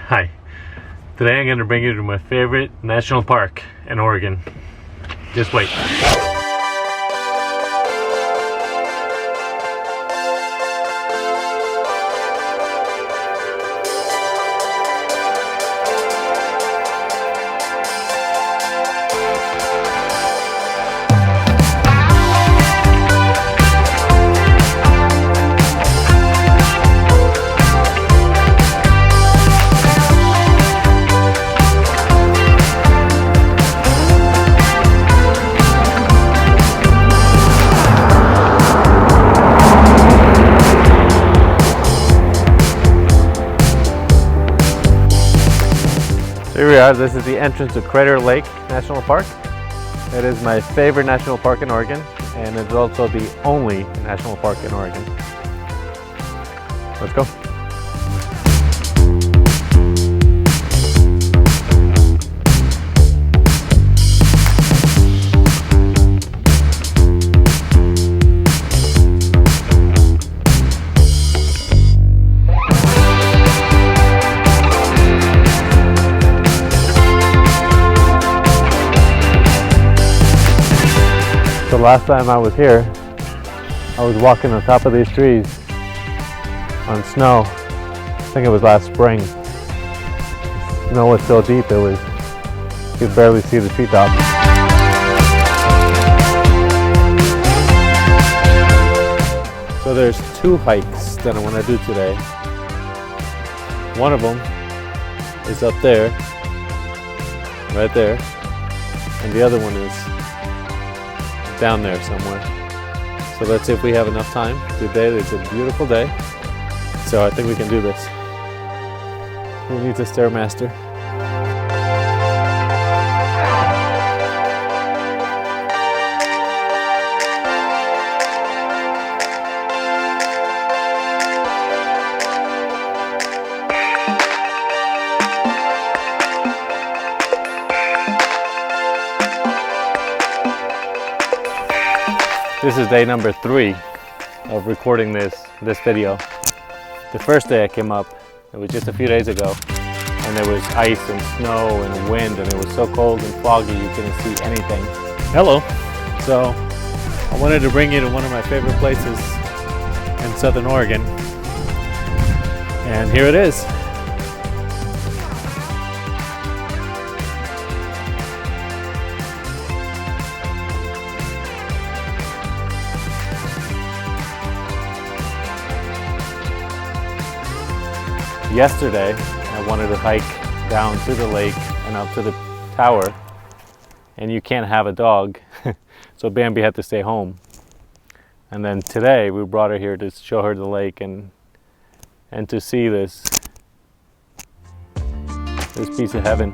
Hi. Today I'm going to bring you to my favorite national park in Oregon. Just wait. Here we are. This is the entrance to Crater Lake National Park. It is my favorite national park in Oregon, and it's also the only national park in Oregon. Let's go. The last time I was here, I was walking on top of these trees on snow. I think it was last spring. The snow was so deep you could barely see the treetops. So there's two hikes that I want to do today. One of them is up there, right there, and the other one is down there somewhere. So let's see if we have enough time. Today it's a beautiful day, so I think we can do this. Who needs a Stairmaster? This is day number 3 of recording this video. The first day I came up, it was just a few days ago, and there was ice and snow and wind, and it was so cold and foggy you couldn't see anything. Hello! So I wanted to bring you to one of my favorite places in Southern Oregon, and here it is. Yesterday, I wanted to hike down to the lake and up to the tower, and you can't have a dog, so Bambi had to stay home. And then today, we brought her here to show her the lake and to see this piece of heaven.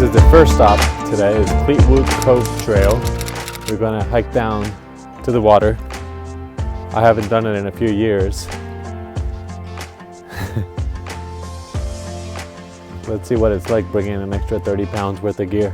The first stop today is Cleetwood Cove Trail. We're going to hike down to the water. I haven't done it in a few years. Let's see what it's like bringing an extra 30 pounds worth of gear.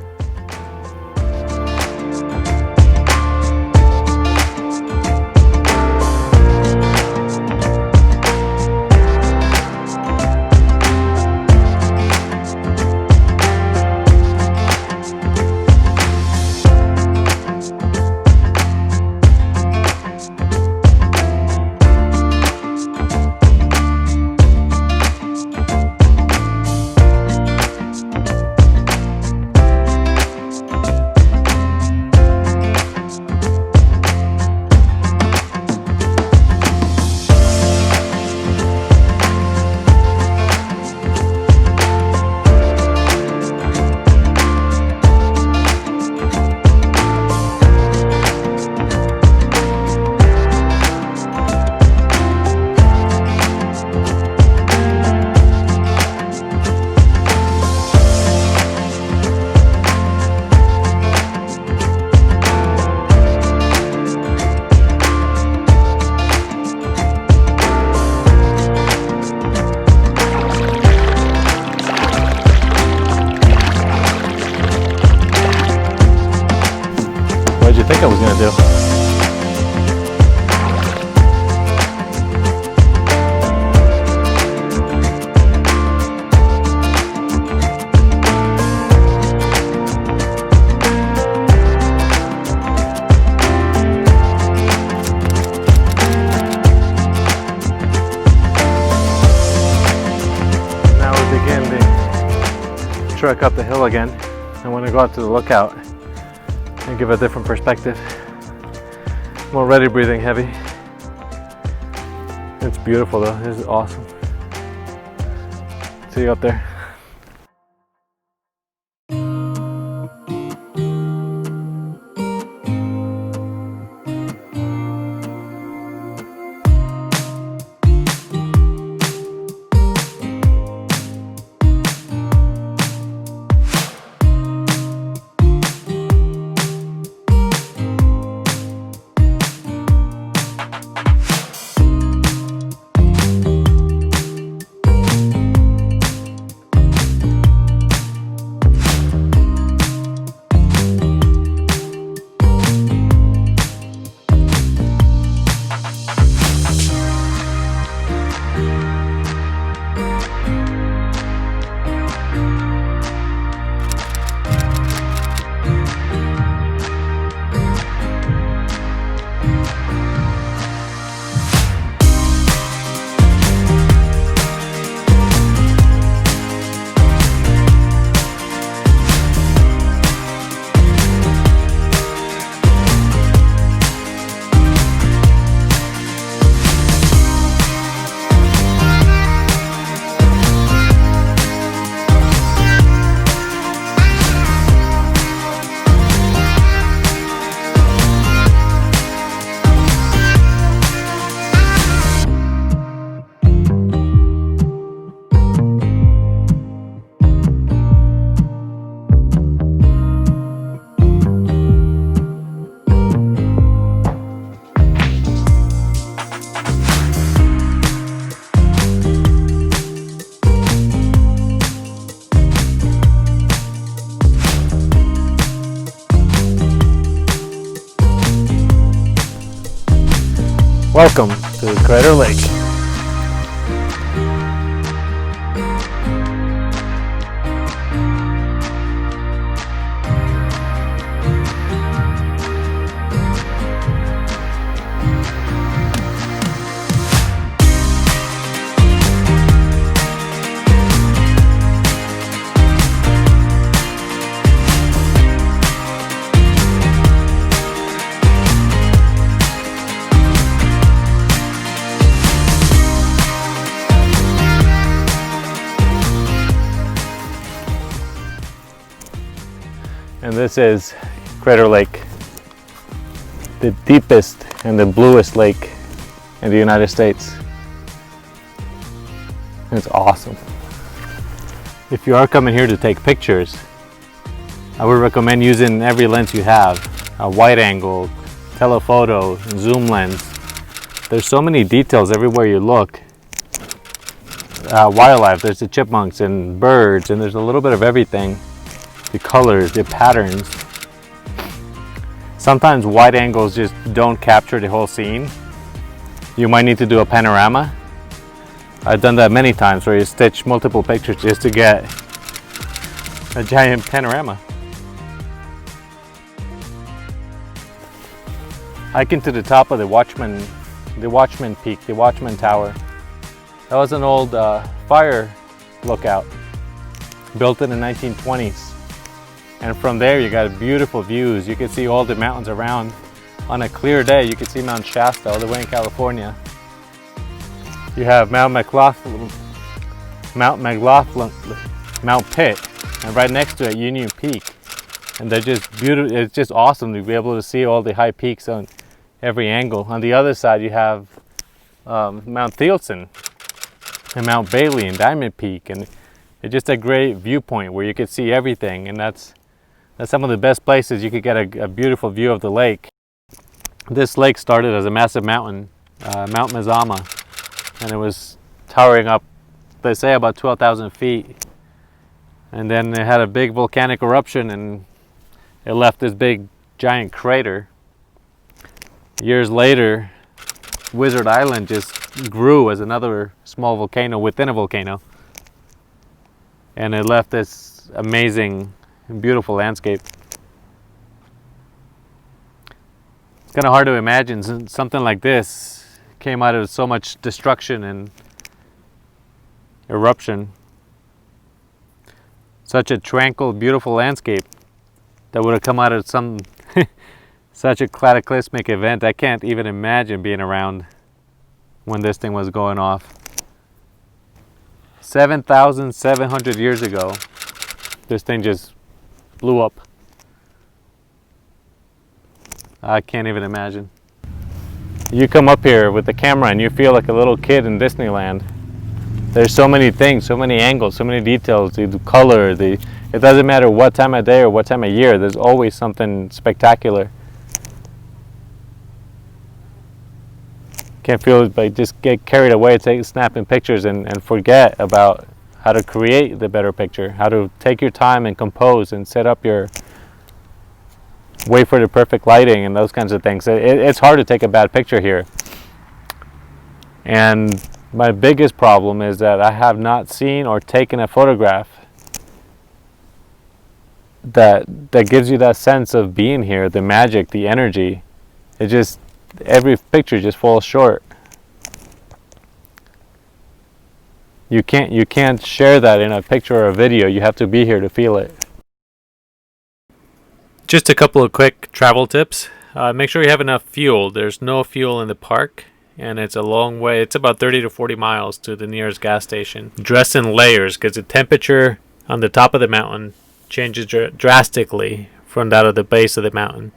trek up the hill again. I want to go out to the lookout and give a different perspective. I'm already breathing heavy. It's beautiful though. This is awesome. See you up there. Welcome to Crater Lake. And this is Crater Lake, the deepest and the bluest lake in the United States. It's awesome. If you are coming here to take pictures, I would recommend using every lens you have, a wide angle, telephoto, zoom lens. There's so many details everywhere you look. Wildlife, there's the chipmunks and birds, and there's a little bit of everything. The colors, the patterns. Sometimes wide angles just don't capture the whole scene. You might need to do a panorama. I've done that many times where you stitch multiple pictures just to get a giant panorama. Hiking to the top of the Watchman Peak, the Watchman Tower. That was an old fire lookout, built in the 1920s. And from there you got beautiful views. You can see all the mountains around. On a clear day you can see Mount Shasta all the way in California. You have Mount Pitt, and right next to it Union Peak. And they're just beautiful. It's just awesome to be able to see all the high peaks on every angle. On the other side you have Mount Thielsen and Mount Bailey and Diamond Peak, and it's just a great viewpoint where you can see everything. And that's some of the best places you could get a beautiful view of the lake. This lake started as a massive mountain, Mount Mazama, and it was towering up, they say, about 12,000 feet. And then it had a big volcanic eruption and it left this big giant crater. Years later, Wizard Island just grew as another small volcano within a volcano. And it left this amazing, beautiful landscape. It's kind of hard to imagine something like this came out of so much destruction and eruption. Such a tranquil, beautiful landscape that would have come out of some such a cataclysmic event. I can't even imagine being around when this thing was going off. 7,700 years ago, this thing just blew up. I can't even imagine. You come up here with the camera and you feel like a little kid in Disneyland. There's so many things, so many angles, so many details, the color, it doesn't matter what time of day or what time of year, there's always something spectacular. Can't feel it, but just get carried away snapping pictures and forget about how to create the better picture, how to take your time and compose and set up wait for the perfect lighting and those kinds of things. It's hard to take a bad picture here. And my biggest problem is that I have not seen or taken a photograph that gives you that sense of being here, the magic, the energy. Every picture just falls short. You can't share that in a picture or a video. You have to be here to feel it. Just a couple of quick travel tips. Make sure you have enough fuel. There's no fuel in the park, and it's a long way. It's about 30 to 40 miles to the nearest gas station. Dress in layers because the temperature on the top of the mountain changes drastically from that of the base of the mountain.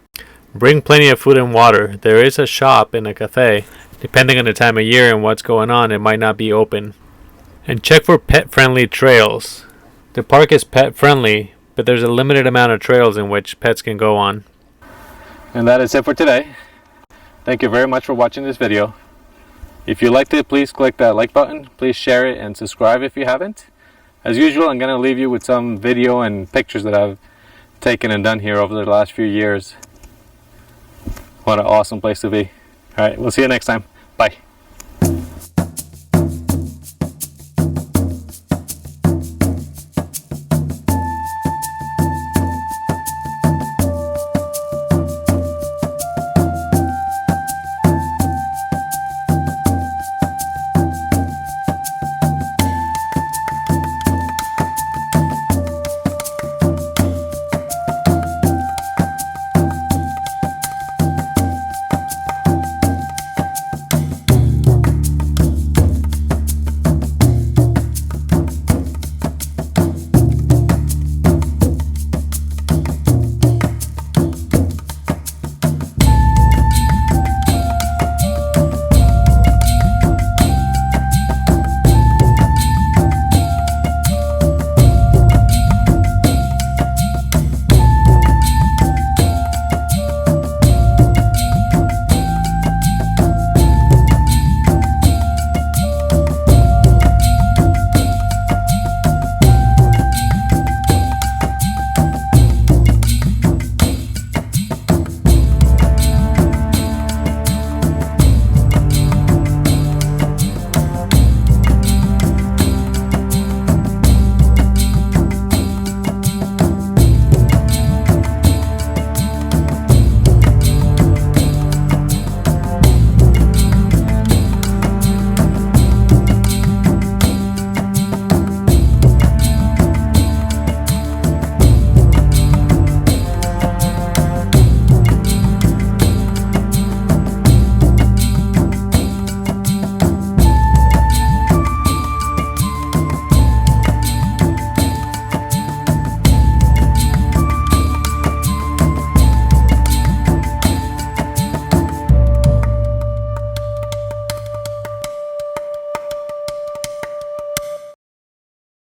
Bring plenty of food and water. There is a shop and a cafe. Depending on the time of year and what's going on, it might not be open. And check for pet-friendly trails. The park is pet-friendly, but there's a limited amount of trails in which pets can go on. And that is it for today. Thank you very much for watching this video. If you liked it, please click that like button. Please share it and subscribe if you haven't. As usual, I'm going to leave you with some video and pictures that I've taken and done here over the last few years. What an awesome place to be. Alright, we'll see you next time.